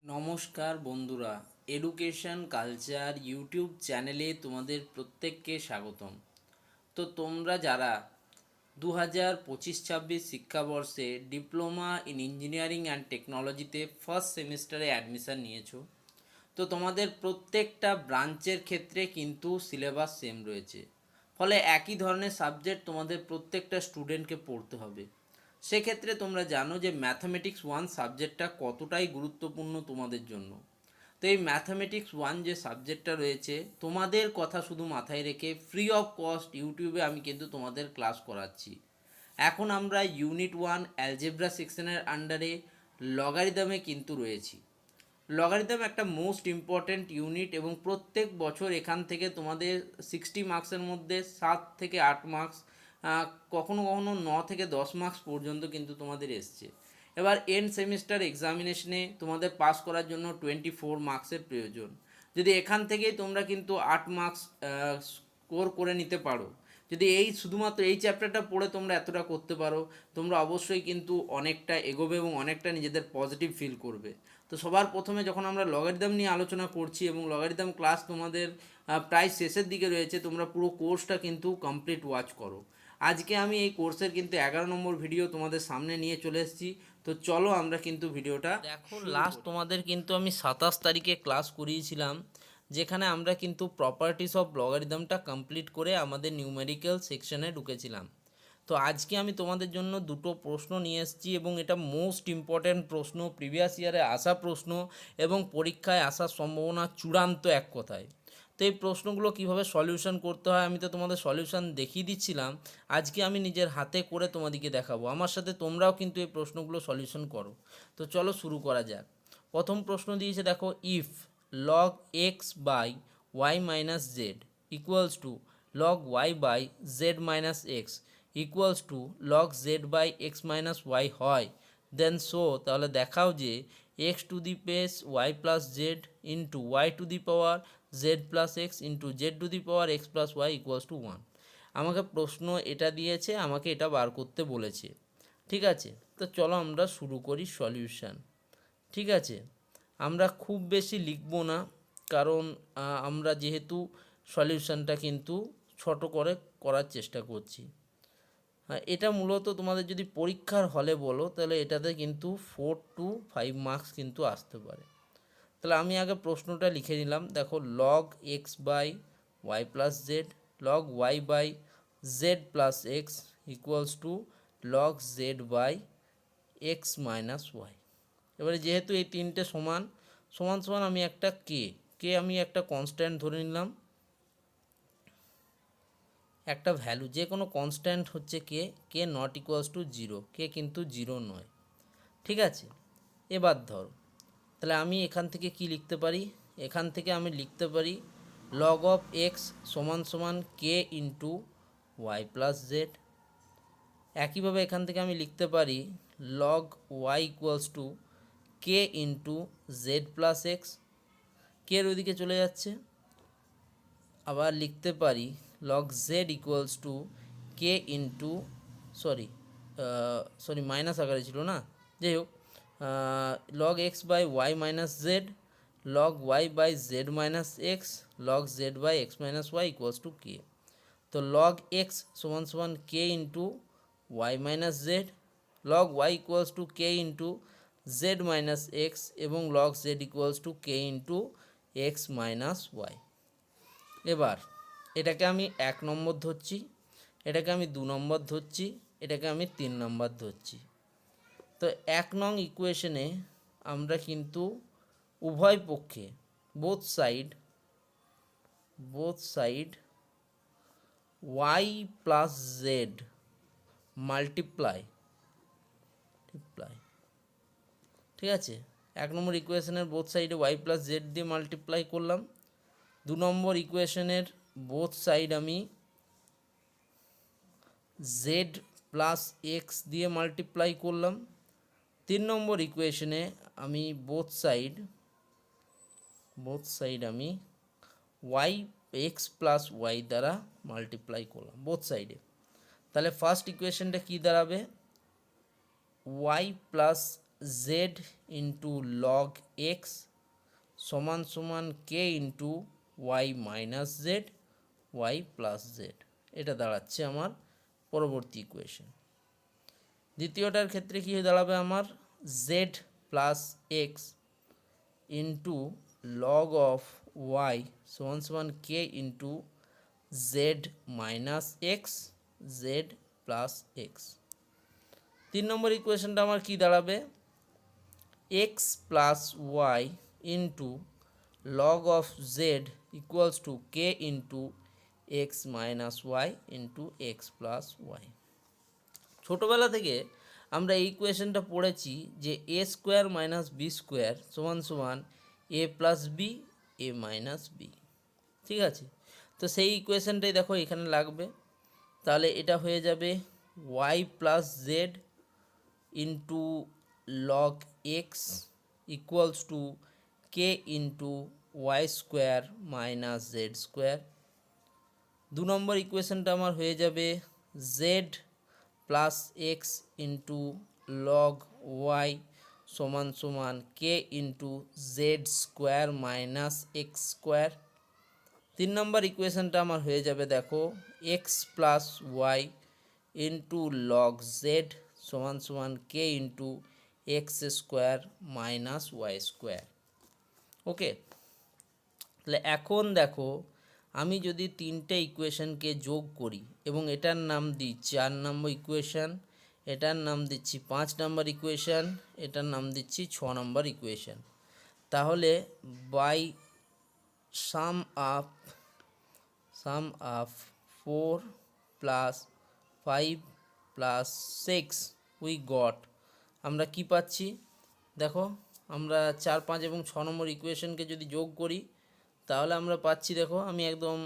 নমস্কার বন্ধুরা, education culture YouTube চ্যানেলে তোমাদের প্রত্যেককে স্বাগতম। তো তোমরা যারা 2025-26 শিক্ষাবর্ষে ডিপ্লোমা ইন ইঞ্জিনিয়ারিং অ্যান্ড টেকনোলজিতে ফার্স্ট সেমিস্টারে অ্যাডমিশান নিয়েছো, তো তোমাদের প্রত্যেকটা ব্রাঞ্চের ক্ষেত্রে কিন্তু সিলেবাস সেম রয়েছে। ফলে একই ধরনের সাবজেক্ট তোমাদের প্রত্যেকটা স্টুডেন্টকে পড়তে হবে। সেক্ষেত্রে তোমরা জানো যে ম্যাথামেটিক্স 1 সাবজেক্টটা কতটাই গুরুত্বপূর্ণ তোমাদের জন্য। তো এই ম্যাথামেটিক্স 1 যে সাবজেক্টটা রয়েছে, তোমাদের কথা শুধু মাথায় রেখে ফ্রি অফ কস্ট ইউটিউবে আমি কিন্তু তোমাদের ক্লাস করাচ্ছি। এখন আমরা ইউনিট 1 অ্যালজেব্রা সেকশনের আন্ডারে লগারিদমে কিন্তু রয়েছি। লগারিদম একটা মোস্ট ইম্পর্ট্যান্ট ইউনিট এবং প্রত্যেক বছর এখান থেকে তোমাদের 60 মার্কসের মধ্যে 7 থেকে 8 মার্কস, কখনো কখনো 9 থেকে 10 মার্কস পর্যন্ত কিন্তু তোমাদের এসছে। এবার এন্ড সেমিস্টার এক্সামিনেশনে তোমাদের পাস করার জন্য 24 মার্কসের প্রয়োজন। যদি এখান থেকেই তোমরা কিন্তু 8 মার্কস স্কোর করে নিতে পারো, যদি এই শুধুমাত্র এই চ্যাপ্টারটা পড়ে তোমরা এতটা করতে পারো, তোমরা অবশ্যই কিন্তু অনেকটা এগোবে এবং অনেকটা নিজেদের পজিটিভ ফিল করবে। তো সবার প্রথমে যখন আমরা লগারিদম নিয়ে আলোচনা করছি এবং লগারিদম ক্লাস তোমাদের প্রায় শেষের দিকে রয়েছে, তোমরা পুরো কোর্সটা কিন্তু কমপ্লিট ওয়াচ করো। আজকে আমি এই কোর্সের কিন্তু 11 নম্বর ভিডিও তোমাদের সামনে নিয়ে চলে এসেছি। তো চলো আমরা কিন্তু ভিডিওটা দেখো। লাস্ট তোমাদের কিন্তু আমি 27 তারিখে ক্লাস করিয়েছিলাম, যেখানে আমরা কিন্তু প্রপার্টিস অফ লগারিদমটা কমপ্লিট করে আমাদের নিউমেরিক্যাল সেকশনে ঢুকেছিলাম। তো আজকে আমি তোমাদের জন্য দুটো প্রশ্ন নিয়ে এসেছি এবং এটা মোস্ট ইম্পর্ট্যান্ট প্রশ্ন, প্রিভিয়াস ইয়ারে আসা প্রশ্ন এবং পরীক্ষায় আসার সম্ভাবনা চূড়ান্ত এক কথায়। তো এই প্রশ্নগুলো কীভাবে সলিউশন করতে হয় আমি তো তোমাদের সলিউশন দেখিয়ে দিচ্ছিলাম, আজকে আমি নিজের হাতে করে তোমাদেরকে দেখাবো। আমার সাথে তোমরাও কিন্তু এই প্রশ্নগুলো সলিউশন করো। তো চলো শুরু করা যাক। প্রথম প্রশ্ন দিয়েছে দেখো, if log x by y minus z equals to log y by z minus x equals to log z by x minus y হয়, দেন শো, তাহলে দেখাও যে x to the pace y plus Z into y to the power z plus x into z to the power x plus y equals to 1। আমাকে প্রশ্ন এটা দিয়েছে, আমাকে এটা বার করতে বলেছে। ঠিক আছে, তো চলো আমরা শুরু করি সলিউশন। ঠিক আছে, আমরা খুব বেশি লিখব না, কারণ আমরা যেহেতু সলিউশনটা কিন্তু ছোট করে করার চেষ্টা করছি। হ্যাঁ, এটা মূলত তোমাদের যদি পরীক্ষার হলে বলো তাহলে এটাতে কিন্তু 4 to 5 মার্কস কিন্তু আসতে পারে। তাহলে আমি আগে প্রশ্নটা লিখে নিলাম। দেখো, log x by y plus z, log Y by z plus x equals to log Z by x minus y. এবারে যেহেতু এই তিনটে সমান সমান সমান, আমি একটা কে আমি একটা কনস্ট্যান্ট ধরে নিলাম, একটা ভ্যালু, যে কোনো কনস্ট্যান্ট হচ্ছে কে নট ইকুয়ালস টু জিরো, কে কিন্তু জিরো নয়। ঠিক আছে, এবার ধরো, তাহলে আমি এখান থেকে কি লিখতে পারি, এখান থেকে আমি লিখতে পারি লগ অফ এক্স সমান সমান K into Y plus Z. একইভাবে এখান থেকে আমি লিখতে পারি log Y equals to K into Z plus X, K এর ওইদিকে চলে যাচ্ছে। আবার লিখতে পারি log Z equals to K into sorry minus আকারে ছিল না, যাই হোক, log x by Y minus Z, log Y by Z minus X, log Z by x minus Y equals to K. তো লগ এক্স সমান সমান K into Y minus Z, log Y equals to K into Z minus X এবং log Z equals to K into X minus Y. এবার এটাকে আমি 1 নম্বর ধরছি, এটাকে আমি 2 নম্বর ধরছি, এটাকে আমি 3 নম্বর ধরছি। তো 1 নং ইকুয়েশনে আমরা কিন্তু উভয় পক্ষে both side Y plus Z multiply, ঠিক আছে। 1 নম্বর ইকুয়েশনের বোথ সাইডে ওয়াই প্লাস জেড দিয়ে মাল্টিপ্লাই করলাম। 2 নম্বর ইকুয়েশনের বোথ সাইড আমি জেড প্লাস এক্স দিয়ে মাল্টিপ্লাই করলাম। 3 নম্বর ইকুয়েশনে আমি বোথ সাইড আমি ওয়াই এক্স প্লাস ওয়াই দ্বারা মাল্টিপ্লাই করলাম বোথ সাইডে। তাহলে ফার্স্ট ইকুয়েশনটা কী দাঁড়াবে, Y plus Z into log x সমান সমান K into Y minus Z Y plus Z, এটা দাঁড়াচ্ছে আমার পরবর্তী ইকুয়েশন। দ্বিতীয়টার ক্ষেত্রে কী হয়ে দাঁড়াবে আমার Z plus x into log of Y সমান সমান K into Z minus x Z plus X. 3 নম্বর ইকুয়েশনটা আমার কি দাঁড়াবে X plus Y into log of Z equals to K into X minus Y into X plus Y. ছোটোবেলা থেকে আমরা এই ইকুয়েশনটা পড়েছি যে A square minus B square সমান সমান A plus B A minus B, ঠিক আছে। তো সেই ইকুয়েশনটাই দেখো এখানে লাগবে, তাহলে এটা হয়ে যাবে Y plus Z into log x equals to K into Y square minus Z square. 2 নম্বর ইকুয়েশনটা আমার হয়ে যাবে Z plus x into log Y সমান সমান K into Z square minus x square. 3 নম্বর ইকুয়েশনটা আমার হয়ে যাবে দেখো X plus Y into log Z সমান সমান K into X square minus Y square. Okay, তাহলে এখন দেখো আমি যদি 3টে ইকুয়েশনকে যোগ করি এবং এটার নাম দিই 4 নম্বর ইকুয়েশন, এটার নাম দিচ্ছি 5 নম্বর ইকুয়েশন, এটার নাম দিচ্ছি 6 নম্বর ইকুয়েশন, তাহলে বাই সাম আপ 4 প্লাস 5 প্লাস 6 উই গট, আমরা কি পাচ্ছি দেখো, আমরা 4, 5 এবং 6 নম্বর ইকুয়েশনকে যদি যোগ করি তাহলে আমরা পাচ্ছি, দেখো আমি একদম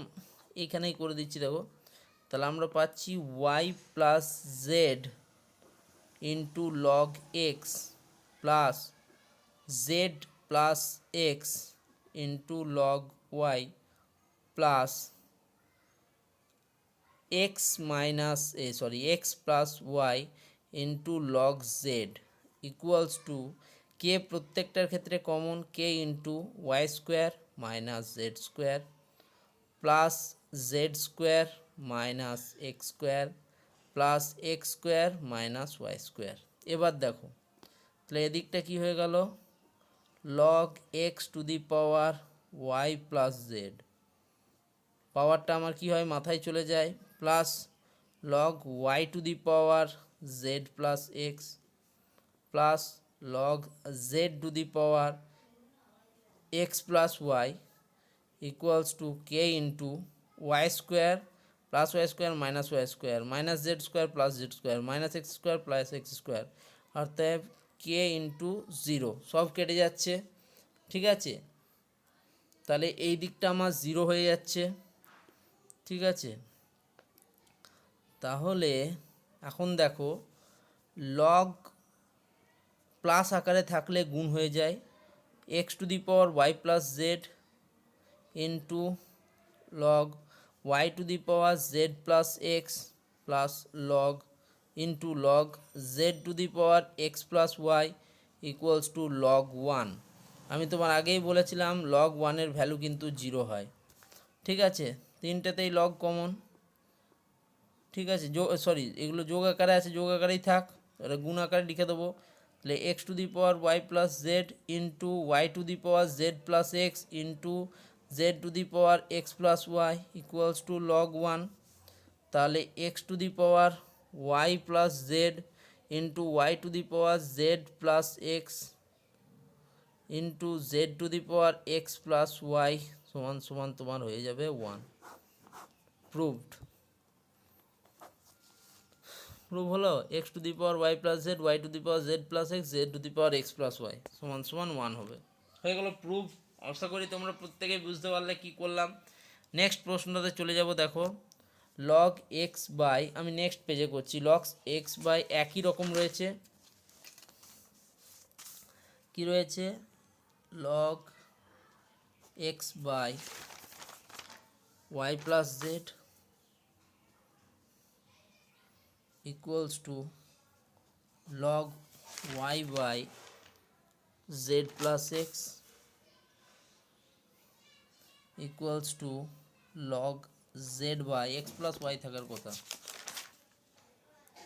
এইখানেই করে দিচ্ছি, দেখো তাহলে আমরা পাচ্ছি Y plus Z into log X plus Z plus x into log Y plus X minus x plus Y into log Z equals to K প্রত্যেকটার ক্ষেত্রে common K into Y square minus Z square plus Z square minus x square plus x square minus Y square. এবার দেখো তাহলে এদিকটা কি হয়ে গেল log x to the power Y plus Z, পাওয়ারটা আমার কি হয় মাথায় চলে যায়, plus log y to the power z plus x plus log z to the power x plus y equals to K into Y square plus y square minus Y square minus Z square plus Z square minus x square plus x square, অর্থাৎ k into 0 সব কেটে যাচ্ছে, ঠিক আছে। তাহলে এই দিকটা আমার 0 হয়ে যাচ্ছে, ঠিক আছে। তাহলে এখন দেখো লগ প্লাস আকারে থাকলে গুণ হয়ে যায় x to the power Y plus Z into log y to the power z plus x plus log into log z to the power x plus y equals to log 1। আমি তোমার আগেই বলেছিলাম log 1-এর value কিন্তু 0 হয়, ঠিক আছে। তিনটেতেই log common, ঠিক আছে, এগুলো যোগ আকারে আছে, যোগ আকারেই থাক, এটা গুণ আকারে লিখে দেবো, তাহলে x to the power Y plus Z into y to the power z plus x into z to the power x plus y equals to log 1। তাহলে x to the power Y plus Z into y to the power z plus x into z to the power x plus y সমান সমান তোমার হয়ে যাবে 1। Proved, prove হলো x to the power Y plus z y to the power z plus x z to the power x plus y সমান সমান 1 হবে, হয়ে গেল প্রুভ। আশা করি তোমরা প্রত্যেকেই বুঝতে পারলে কি করলাম। নেক্সট প্রশ্নটাতে চলে যাব, দেখো লগ এক্স বাই, আমি নেক্সট পেজে করছি, লগ এক্স বাই একই রকম রয়েছে, কি রয়েছে log x by y plus z equals to log y by z plus x equals to log Z by x plus y থাকার কথা,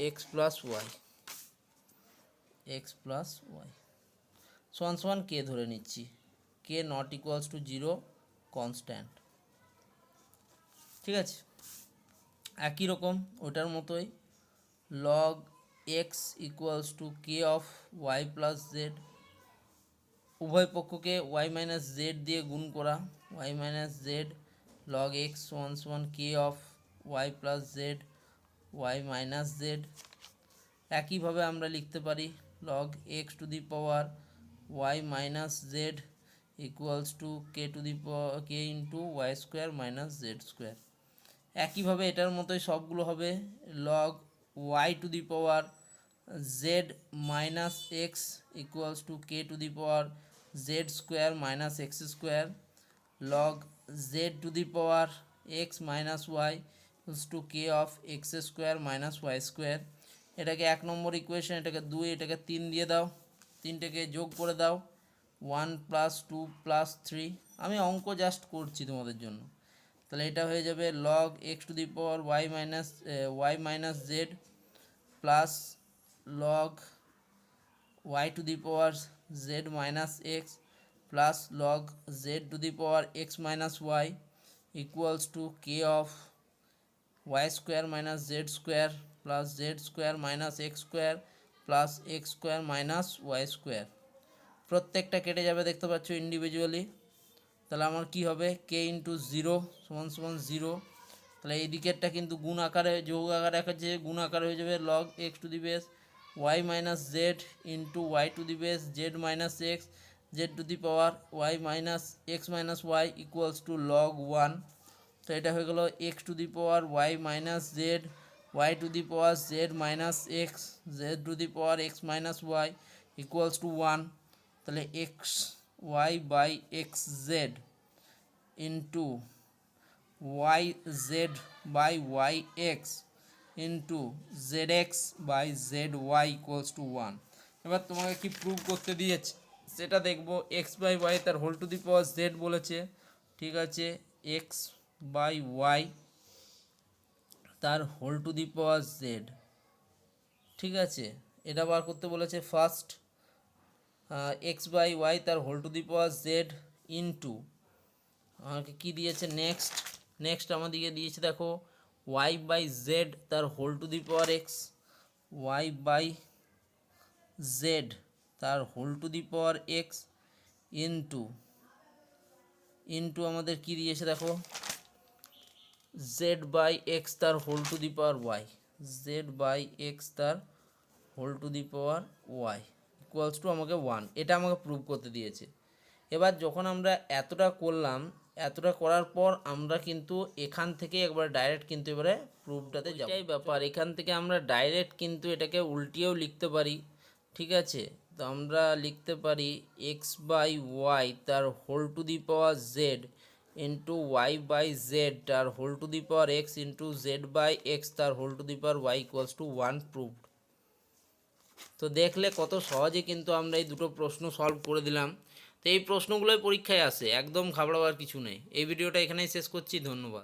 এক্স প্লাস ওয়াই সমান সমান কে ধরে নিচ্ছি, k not equals to 0 constant. ঠিক আছে, একই রকম ওটার মতোই log x equals to k of y plus z, উভয় পক্ষকে ওয়াই মাইনাস জেড দিয়ে গুণ করা, y minus Z log x সমান সমান k of y plus z y minus z. একইভাবে আমরা লিখতে পারি log x to the power y minus z equals to k to the power k into Y square minus Z square. একইভাবে এটার মতোই সবগুলো হবে log y to the power z minus x equals to k to the power z square minus x square, log z to the power x minus Y equals to k of x square minus Y square. এটাকে 1 নম্বর equation, এটাকে 2, এটাকে 3 দিয়ে দাও, 3টেকে যোগ করে দাও 1 + 2 + 3। আমি অঙ্ক জাস্ট করছি তোমাদের জন্য। তাহলে এটা হয়ে যাবে log x to the power y minus z plus log y to the power z minus x plus log z to the power x minus Y equals to k of y square minus Z square plus Z square minus x square plus x square minus Y square. প্রত্যেকটা কেটে যাবে দেখতে পাচ্ছ individually. তাহলে আমার কি হবে, কে into 0 সমান সমান 0। তাহলে এই দিকেরটা কিন্তু গুণ আকারে যোগ আকারে আছে, গুণ আকারে হয়ে যাবে log x to the base y minus z into y to the base z minus x z to the power y minus x minus Y equals to log 1। তো এটা হয়ে গেল x to the power y minus Z y to the power z minus x z to the power x minus Y equals to 1। তাহলে x y by x z into y z by y x into z x by z y equals to 1। এবার তোমাকে কি prove করতে দিয়েছে সেটা দেখবো। X by y তার whole to the power z বলেছে, ঠিক আছে, এক্স বাই ওয়াই তার whole to the power z, ঠিক আছে, এটা বার করতে বলেছে ফার্স্ট। এক্স বাই ওয়াই তার whole to the power z into আমাকে কী দিয়েছে নেক্সট আমাদেরকে দিয়েছে দেখো ওয়াই বাই জেড তার whole to the power x, y by z তার whole to the power x into আমাদের কী দিয়েছে দেখো জেড বাই এক্স তার whole to the power y, z by x তার whole to the power y equals to আমাকে 1। এটা আমাকে প্রুভ করতে দিয়েছে। এবার যখন আমরা এতটা করলাম, এতটা করার পর আমরা কিন্তু এখান থেকে একবার ডাইরেক্ট কিন্তু এবারে প্রুফটাতে যাব। এটাই ব্যাপার, এখান থেকে আমরা ডাইরেক্ট কিন্তু এটাকে উল্টিয়েও লিখতে পারি, ঠিক আছে। তো আমরা লিখতে পারি এক্স বাই ওয়াই তার whole to the power z into y by z তার whole to the power x into z by x তার whole to the power y equals to 1 proved. তো দেখলে কত সহজে কিন্তু আমরা এই দুটো প্রশ্ন সলভ করে দিলাম। তো এই প্রশ্নগুলোই পরীক্ষায় আসে, একদম ঘাবড়াবার কিছু নেই। এই ভিডিওটা এখানেই শেষ করছি, ধন্যবাদ।